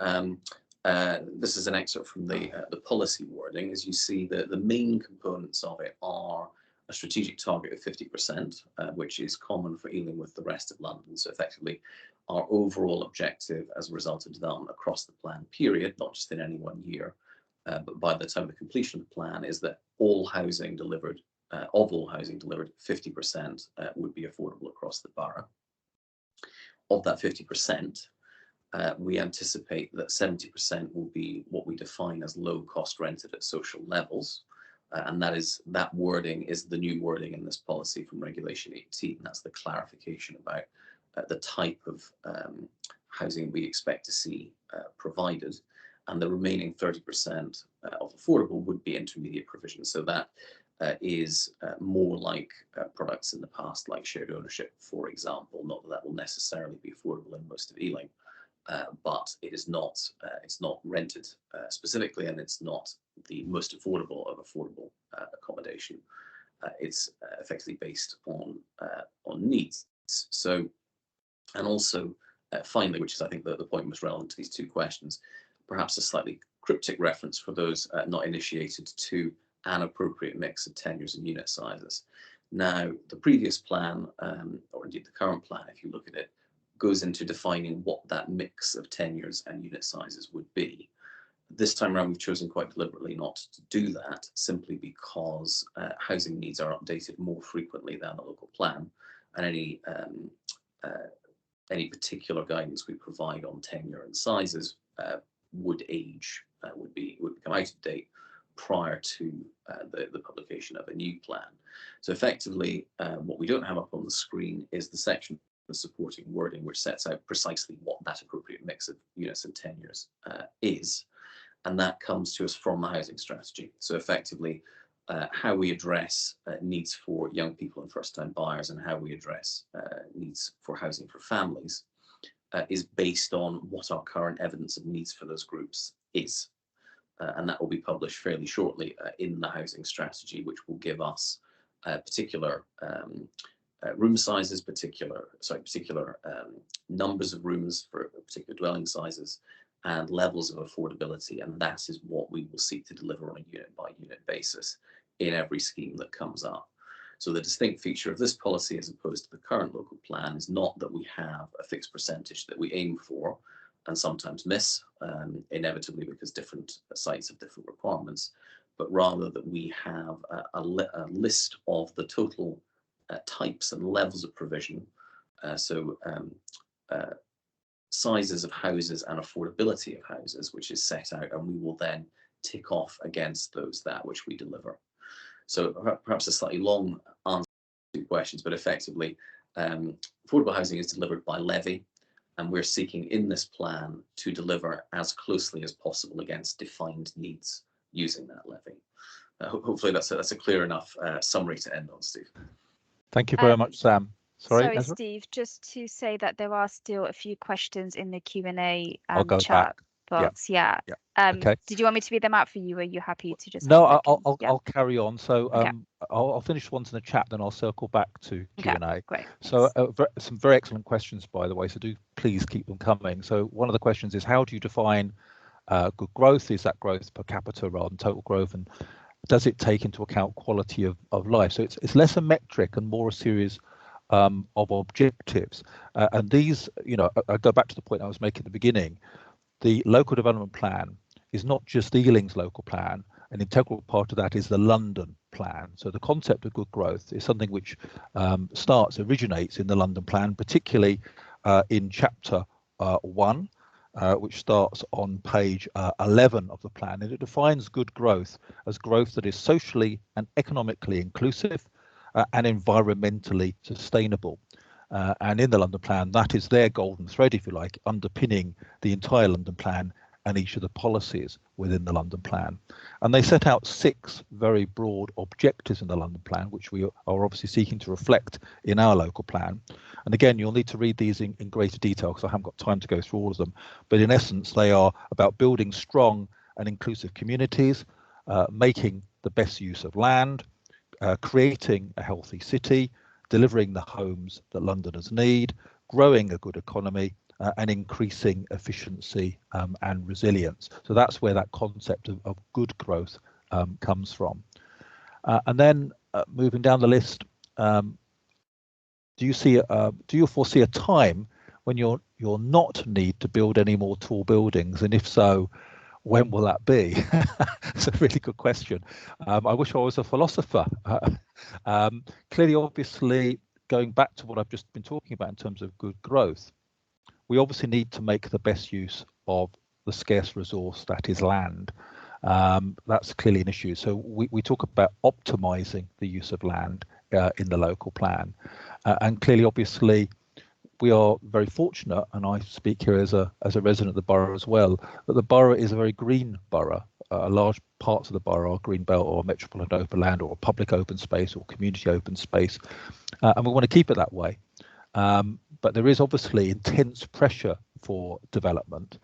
this is an excerpt from the policy wording. As you see, the main components of it are a strategic target of 50%, which is common for Ealing with the rest of London. So effectively, our overall objective as a result of development across the plan period, not just in any one year, but by the time of completion of the plan, is that all housing delivered, 50% would be affordable across the borough. Of that 50%, we anticipate that 70% will be what we define as low cost rented at social levels. And that wording is the new wording in this policy from Regulation 18. That's the clarification about the type of housing we expect to see provided. And the remaining 30% of affordable would be intermediate provision. So that is more like products in the past, like shared ownership, for example. Not that that will necessarily be affordable in most of Ealing, but it is not. It's not rented specifically, and it's not the most affordable of affordable accommodation. It's effectively based on needs. So, and also finally, which is I think the point most relevant to these two questions, perhaps a slightly cryptic reference for those not initiated to an appropriate mix of tenures and unit sizes. Now, the previous plan, or indeed the current plan, if you look at it, goes into defining what that mix of tenures and unit sizes would be. This time around, we've chosen quite deliberately not to do that, simply because housing needs are updated more frequently than the local plan, and any particular guidance we provide on tenure and sizes would become out of date prior to the publication of a new plan. So effectively, what we don't have up on the screen is the section the supporting wording which sets out precisely what that appropriate mix of units and tenures is, and that comes to us from the housing strategy. So effectively, how we address needs for young people and first-time buyers, and how we address needs for housing for families is based on what our current evidence of needs for those groups is, and that will be published fairly shortly in the housing strategy, which will give us particular room sizes, particular numbers of rooms for particular dwelling sizes, and levels of affordability, and that is what we will seek to deliver on a unit by unit basis in every scheme that comes up. So the distinct feature of this policy as opposed to the current local plan is not that we have a fixed percentage that we aim for and sometimes miss, inevitably because different sites have different requirements, but rather that we have a list of the total types and levels of provision, sizes of houses and affordability of houses, which is set out, and we will then tick off against those that which we deliver. So perhaps a slightly long answer to questions, but effectively, affordable housing is delivered by levy, and we're seeking in this plan to deliver as closely as possible against defined needs using that levy. Hopefully that's a clear enough summary to end on, Steve. Thank you very much, Sam. Sorry, Steve, just to say that there are still a few questions in the Q&A chat box. Yeah. Okay. Did you want me to read them out for you? Or are you happy to just? No, I'll carry on. So I'll finish ones in the chat, then I'll circle back to Q&A. Great. So some very excellent questions, by the way. So do please keep them coming. So one of the questions is, how do you define good growth? Is that growth per capita rather than total growth? And does it take into account quality of life? So it's less a metric and more a series of objectives. And these, I go back to the point I was making at the beginning. The local development plan is not just Ealing's local plan. An integral part of that is the London plan. So the concept of good growth is something which originates in the London plan, particularly in chapter 1. which starts on page 11 of the plan, and it defines good growth as growth that is socially and economically inclusive and environmentally sustainable. And in the London Plan, that is their golden thread, if you like, underpinning the entire London Plan and each of the policies within the London Plan. And they set out 6 very broad objectives in the London Plan, which we are obviously seeking to reflect in our local plan. And again, you'll need to read these in greater detail because I haven't got time to go through all of them. But in essence, they are about building strong and inclusive communities, making the best use of land, creating a healthy city, delivering the homes that Londoners need, growing a good economy, and increasing efficiency and resilience. So that's where that concept of good growth comes from. And then moving down the list, do you foresee a time when you'll not need to build any more tall buildings, and if so, when will that be? It's a really good question. I wish I was a philosopher. Clearly, obviously, going back to what I've just been talking about in terms of good growth, we obviously need to make the best use of the scarce resource that is land. That's clearly an issue. So we talk about optimizing the use of land in the local plan. And clearly, obviously, we are very fortunate, and I speak here as a resident of the borough as well, that the borough is a very green borough. Large parts of the borough are green belt or metropolitan open land or public open space or community open space, and we want to keep it that way. But there is obviously intense pressure for development,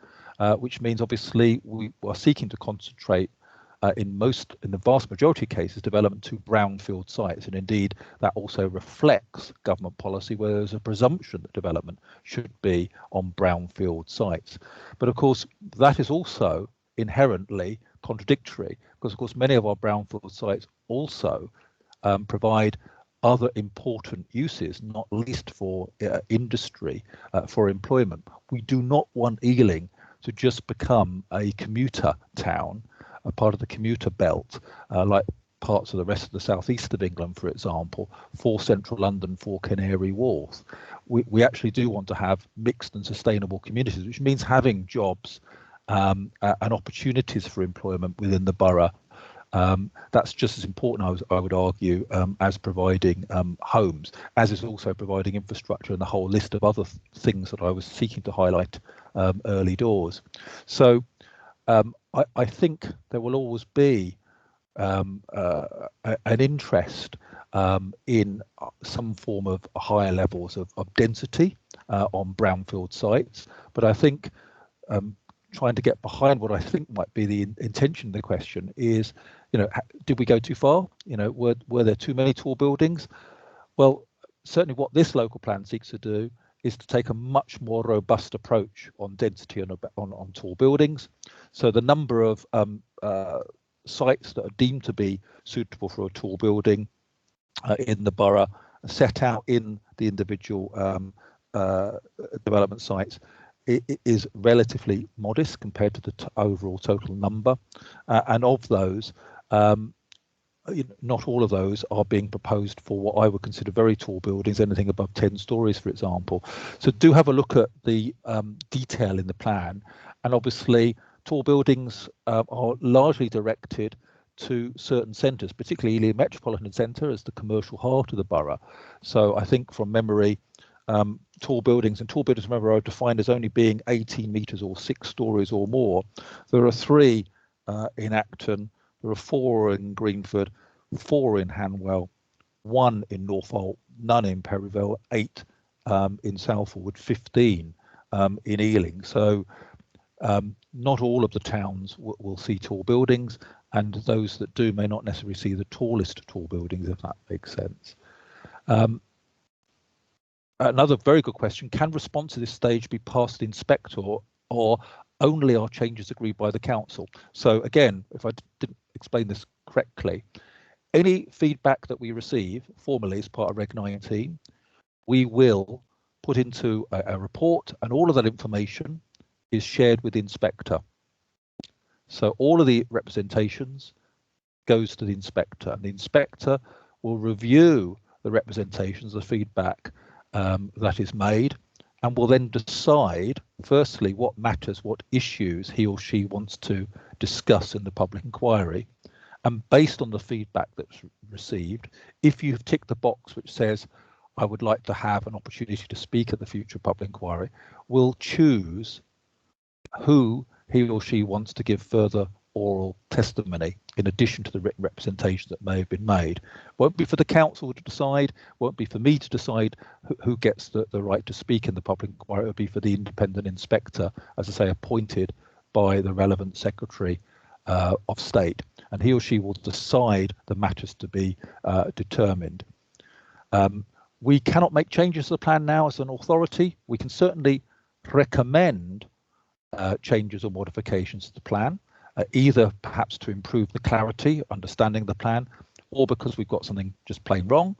which means obviously we are seeking to concentrate in the vast majority of cases, development to brownfield sites, and indeed that also reflects government policy where there's a presumption that development should be on brownfield sites. But of course, that is also inherently contradictory because, of course, many of our brownfield sites also provide other important uses, not least for industry, for employment. We do not want Ealing to just become a commuter town, a part of the commuter belt, like parts of the rest of the southeast of England, for example, for central London, for Canary Wharf. We actually do want to have mixed and sustainable communities, which means having jobs and opportunities for employment within the borough. That's just as important, I would argue, as providing homes, as is also providing infrastructure and the whole list of other things that I was seeking to highlight early doors. So I think there will always be an interest in some form of higher levels of density on brownfield sites, but I think trying to get behind what I think might be the intention of the question is, did we go too far? Were there too many tall buildings? Well, certainly what this local plan seeks to do is to take a much more robust approach on density on tall buildings. So the number of sites that are deemed to be suitable for a tall building in the borough set out in the individual development sites is relatively modest compared to the overall total number. And of those, not all of those are being proposed for what I would consider very tall buildings, anything above 10 stories, for example. So do have a look at the detail in the plan. And obviously, tall buildings are largely directed to certain centres, particularly Ealing Metropolitan Centre as the commercial heart of the borough. So I think from memory, tall buildings, remember, are defined as only being 18 metres or 6 stories or more. There are 3 in Acton, there are 4 in Greenford, 4 in Hanwell, 1 in Norfolk, none in Perivale, 8 in Southwold, 15 in Ealing. So not all of the towns will see tall buildings, and those that do may not necessarily see the tallest tall buildings, if that makes sense. Another very good question, can response to this stage be passed to the inspector or only are changes agreed by the council? So again, if I didn't explain this correctly, any feedback that we receive formally as part of Reg 19, we will put into a report, and all of that information is shared with the inspector. So all of the representations goes to the inspector, and the inspector will review the representations, the feedback that is made, and will then decide, firstly, what matters, what issues he or she wants to discuss in the public inquiry. And based on the feedback that's received, if you've ticked the box which says, I would like to have an opportunity to speak at the future public inquiry, we'll choose who he or she wants to give further oral testimony in addition to the written representation that may have been made. Won't be for the council to decide, won't be for me to decide who gets the right to speak in the public inquiry. It'll be for the independent inspector, as I say, appointed by the relevant Secretary of State, and he or she will decide the matters to be determined. We cannot make changes to the plan now as an authority. We can certainly recommend changes or modifications to the plan, either perhaps to improve the clarity, understanding the plan, or because we've got something just plain wrong,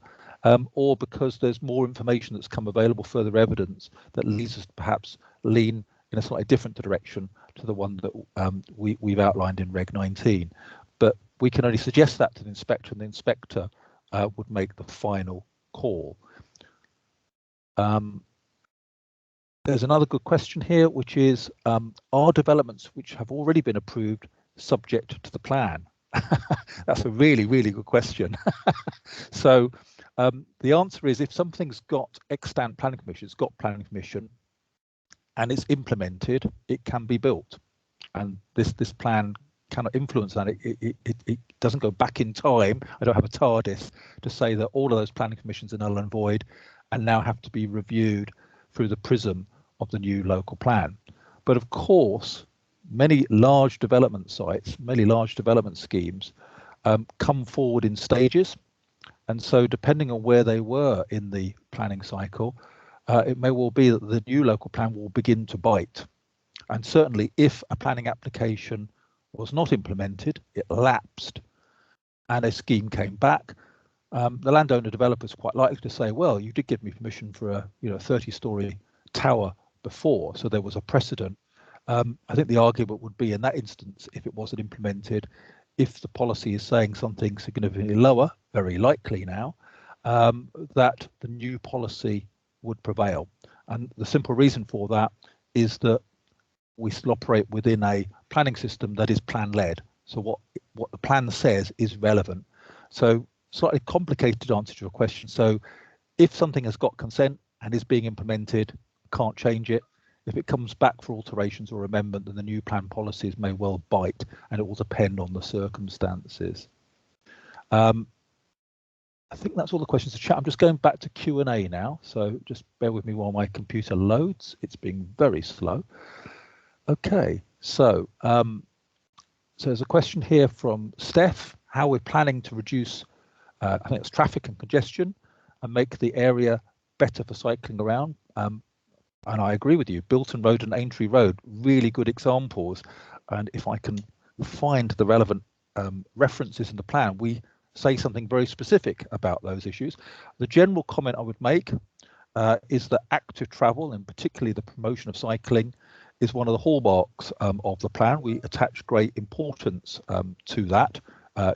or because there's more information that's come available, further evidence that leads us to perhaps lean in a slightly different direction to the one that we've outlined in Reg 19. But we can only suggest that to the inspector, and the inspector would make the final call. There's another good question here, which is, are developments which have already been approved subject to the plan? That's a really, really good question. So the answer is, if something's got extant planning permission, it's got planning permission, and it's implemented, it can be built. And this plan cannot influence that. It doesn't go back in time. I don't have a TARDIS to say that all of those planning permissions are null and void and now have to be reviewed through the prism of the new local plan. But of course, many large development sites, many large development schemes come forward in stages. And so depending on where they were in the planning cycle, it may well be that the new local plan will begin to bite. And certainly if a planning application was not implemented, it lapsed, and a scheme came back, the landowner developer is quite likely to say, well, you did give me permission for a 30-story tower before, so there was a precedent. I think the argument would be, in that instance, if it wasn't implemented, if the policy is saying something significantly lower, very likely now, that the new policy would prevail. And the simple reason for that is that we still operate within a planning system that is plan-led. So what the plan says is relevant. So slightly complicated answer to your question. So if something has got consent and is being implemented, can't change it. If it comes back for alterations or amendment, then the new plan policies may well bite, and it will depend on the circumstances. I think that's all the questions to chat. I'm just going back to Q&A now, so just bear with me while my computer loads. It's being very slow. Okay, so there's a question here from Steph, how we're planning to reduce, I think it's traffic and congestion, and make the area better for cycling around. And I agree with you, Bilton Road and Aintree Road, really good examples. And if I can find the relevant references in the plan, we say something very specific about those issues. The general comment I would make is that active travel, and particularly the promotion of cycling, is one of the hallmarks of the plan. We attach great importance to that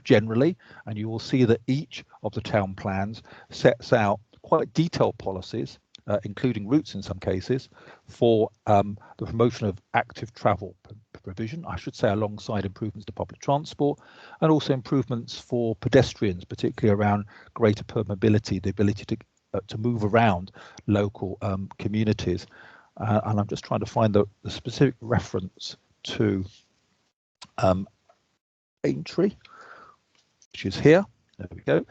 generally, and you will see that each of the town plans sets out quite detailed policies, including routes in some cases, for the promotion of active travel provision, I should say, alongside improvements to public transport, and also improvements for pedestrians, particularly around greater permeability, the ability to move around local communities. And I'm just trying to find the specific reference to Aintree, which is here. There we go.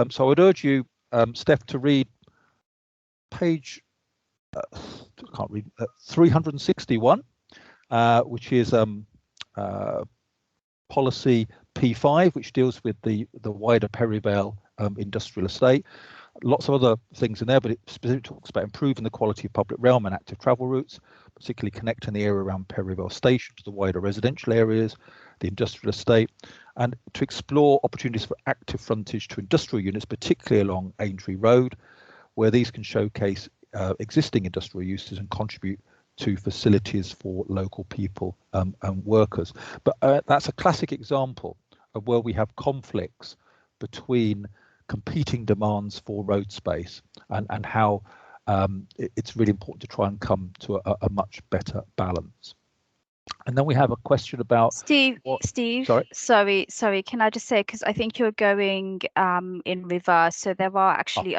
So I would urge you, Steph, to read page, can't read, 361, which is policy P5, which deals with the wider Perivale industrial estate. Lots of other things in there, but it specifically talks about improving the quality of public realm and active travel routes, particularly connecting the area around Perivale Station to the wider residential areas, the industrial estate, and to explore opportunities for active frontage to industrial units, particularly along Aintree Road, where these can showcase existing industrial uses and contribute to facilities for local people and workers. But that's a classic example of where we have conflicts between competing demands for road space and how it's really important to try and come to a much better balance. And then we have a question about Steve. Sorry. Can I just say, because I think you're going in reverse, so there are actually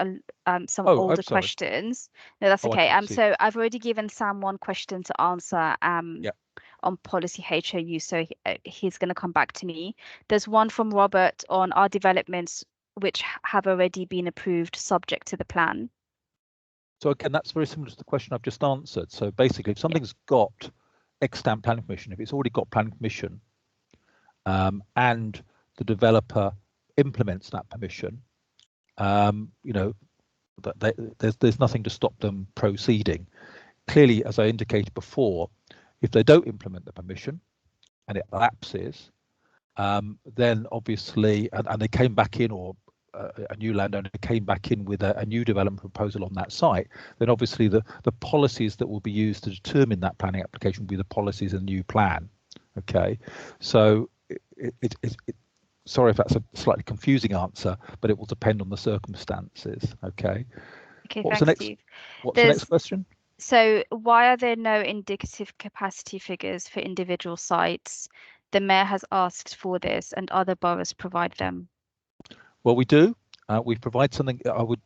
some older questions. No, that's okay. So I've already given Sam one question to answer on policy HOU, so he's going to come back to me. There's one from Robert on our developments which have already been approved subject to the plan. So again, that's very similar to the question I've just answered. So basically, if something's got extant planning permission, if it's already got planning permission, and the developer implements that permission, there's nothing to stop them proceeding. Clearly, as I indicated before, if they don't implement the permission and it lapses, then obviously, and they came back in, or a new landowner came back in with a new development proposal on that site, then obviously the policies that will be used to determine that planning application will be the policies in the new plan. Okay, so sorry if that's a slightly confusing answer, but it will depend on the circumstances. Okay. Okay, what's the next question? So why are there no indicative capacity figures for individual sites? The mayor has asked for this, and other boroughs provide them. Well, we do. We provide something. I would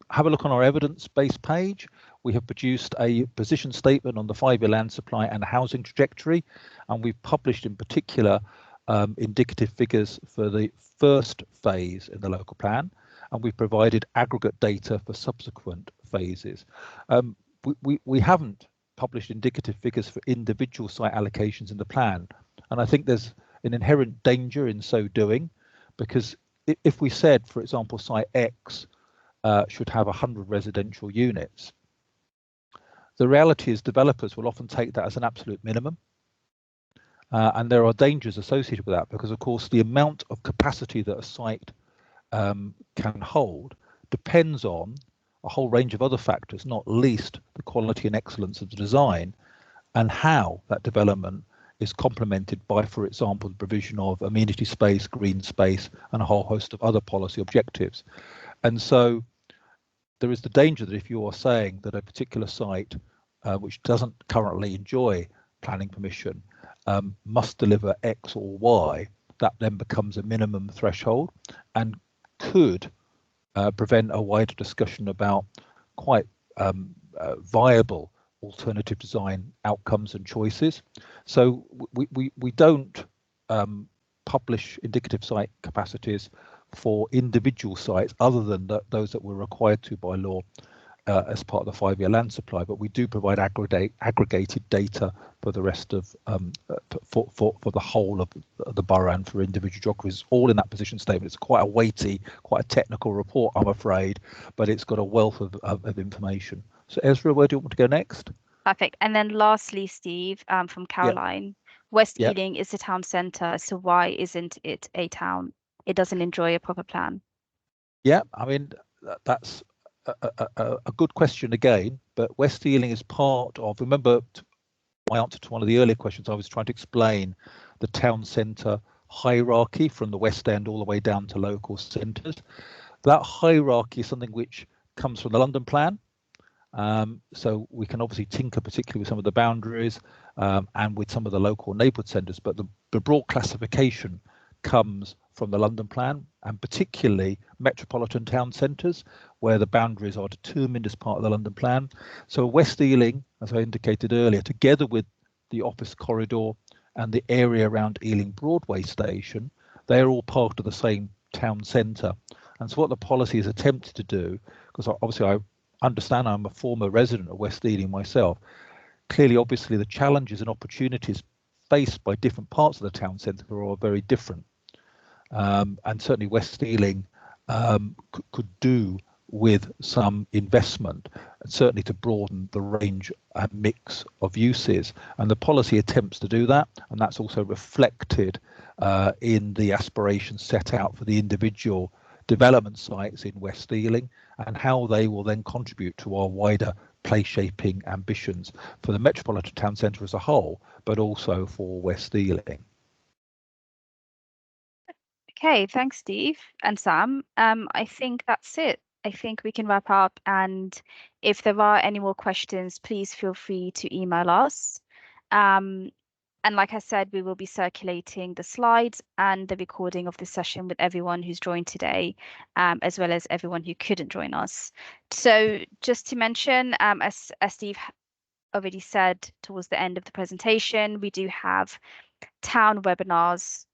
have a look on our evidence-based page. We have produced a position statement on the 5-year land supply and housing trajectory, and we've published in particular indicative figures for the first phase in the local plan, and we've provided aggregate data for subsequent phases. We haven't published indicative figures for individual site allocations in the plan, and I think there's an inherent danger in so doing, because if we said, for example, site X should have 100 residential units, the reality is developers will often take that as an absolute minimum. And there are dangers associated with that, because of course the amount of capacity that a site can hold depends on a whole range of other factors, not least the quality and excellence of the design and how that development is complemented by, for example, the provision of amenity space, green space, and a whole host of other policy objectives. And so there is the danger that if you are saying that a particular site which doesn't currently enjoy planning permission must deliver X or Y, that then becomes a minimum threshold and could prevent a wider discussion about quite viable alternative design outcomes and choices. So we don't publish indicative site capacities for individual sites other than those that we're required to by law as part of the 5-year land supply, but we do provide aggregated data for the rest of for the whole of the borough and for individual geographies, all in that position statement. It's quite a weighty, quite a technical report, I'm afraid, but it's got a wealth of information. So Ezra, where do you want to go next? Perfect. And then lastly, Steve, from Caroline, West Ealing is the town centre, so why isn't it a town? It doesn't enjoy a proper plan. Yeah, I mean, that's a good question again, but West Ealing is part of, remember my answer to one of the earlier questions, I was trying to explain the town centre hierarchy from the West End all the way down to local centres. That hierarchy is something which comes from the London plan. So we can obviously tinker particularly with some of the boundaries and with some of the local neighbourhood centres, but the broad classification comes from the London plan, and particularly metropolitan town centres where the boundaries are determined as part of the London plan. So West Ealing, as I indicated earlier, together with the office corridor and the area around Ealing Broadway station, they are all part of the same town centre. And so what the policy is attempted to do, because obviously I understand I'm a former resident of West Ealing myself, clearly obviously the challenges and opportunities faced by different parts of the town centre are very different. And certainly West Ealing could do with some investment, certainly to broaden the range and mix of uses. And the policy attempts to do that, and that's also reflected in the aspirations set out for the individual development sites in West Ealing and how they will then contribute to our wider place shaping ambitions for the metropolitan town centre as a whole, but also for West Ealing. Okay, thanks, Steve and Sam. I think that's it. I think we can wrap up. And if there are any more questions, please feel free to email us. And like I said, we will be circulating the slides and the recording of the session with everyone who's joined today, as well as everyone who couldn't join us. So just to mention, as Steve already said towards the end of the presentation, we do have town webinars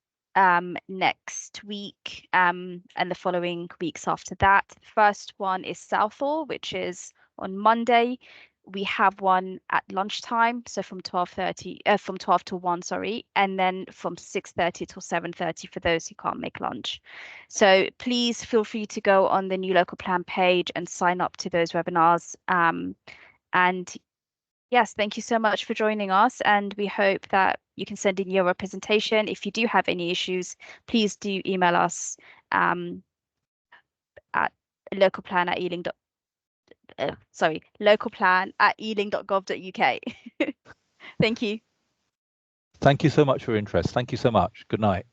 next week and the following weeks after that. The first one is Southall, which is on Monday. We have one at lunchtime, so from 12 to 1, sorry, and then from 6:30 till 7:30 for those who can't make lunch. So please feel free to go on the New Local Plan page and sign up to those webinars. And yes, thank you so much for joining us, and we hope that you can send in your representation. If you do have any issues, please do email us at localplan@ealing.gov.uk. Thank you. Thank you so much for your interest. Thank you so much. Good night.